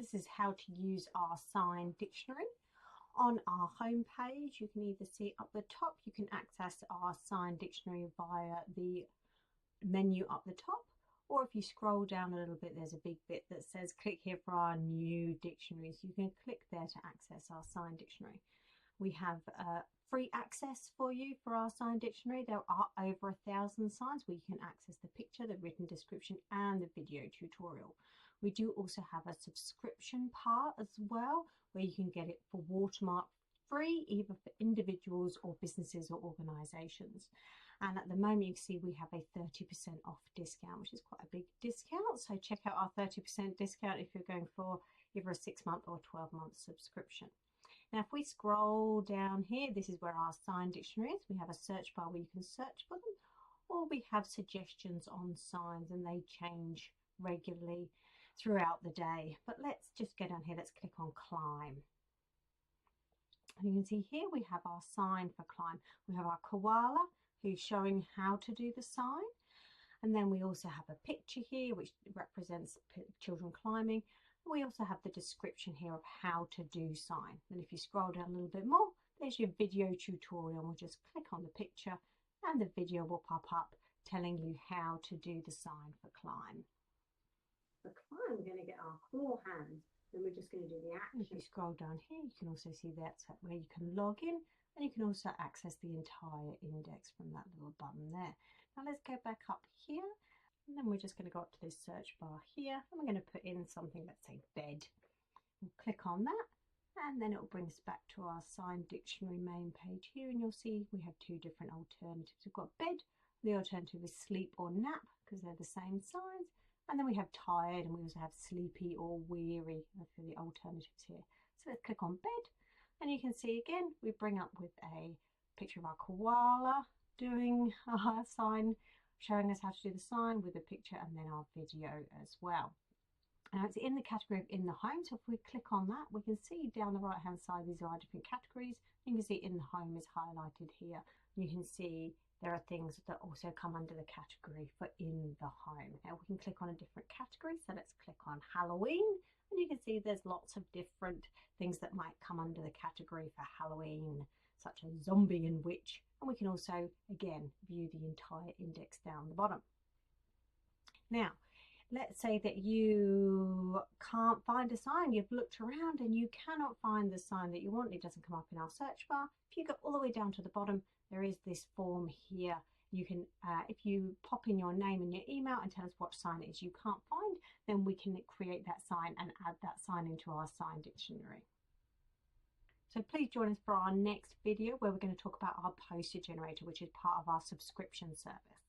This is how to use our sign dictionary. On our home page, you can either see up the top, you can access our sign dictionary via the menu up the top, or if you scroll down a little bit, there's a big bit that says click here for our new dictionaries. You can click there to access our sign dictionary. We have free access for you for our sign dictionary. There are over 1,000 signs where you can access the picture, the written description and the video tutorial. We do also have a subscription part as well, where you can get it for watermark free, either for individuals or businesses or organisations. And at the moment, you can see we have a 30% off discount, which is quite a big discount. So check out our 30% discount if you're going for either a 6-month or 12-month subscription. Now, if we scroll down here, this is where our sign dictionary is. We have a search bar where you can search for them, or we have suggestions on signs, and they change regularly throughout the day. But let's just go down here. Let's click on climb. And you can see here we have our sign for climb. We have our koala who's showing how to do the sign. And then we also have a picture here which represents children climbing. We also have the description here of how to do sign. And if you scroll down a little bit more, there's your video tutorial. We'll just click on the picture and the video will pop up telling you how to do the sign for climb. For climb, we're going to get our claw hand. Then we're just going to do the action. If you scroll down here, you can also see that's where you can log in, and you can also access the entire index from that little button there. Now let's go back up here. And then we're just going to go up to this search bar here, and we're going to put in something, let's say bed. We'll click on that, and then it will bring us back to our sign dictionary main page here, and you'll see we have two different alternatives. We've got bed, the alternative is sleep or nap, because they're the same signs, and then we have tired, and we also have sleepy or weary for the alternatives here. So let's click on bed, and you can see again, we bring up with a picture of our koala doing our sign, showing us how to do the sign with a picture and then our video as well. Now it's in the category of in the home, so if we click on that, we can see down the right hand side these are our different categories. You can see in the home is highlighted here. You can see there are things that also come under the category for in the home. Now we can click on a different category, so let's click on Halloween, and you can see there's lots of different things that might come under the category for Halloween, such as zombie and witch. And we can also, again, view the entire index down the bottom. Now, let's say that you can't find a sign. You've looked around and you cannot find the sign that you want. It doesn't come up in our search bar. If you go all the way down to the bottom, there is this form here. You can, if you pop in your name and your email and tell us what sign it is you can't find, then we can create that sign and add that sign into our sign dictionary. So please join us for our next video where we're going to talk about our poster generator, which is part of our subscription service.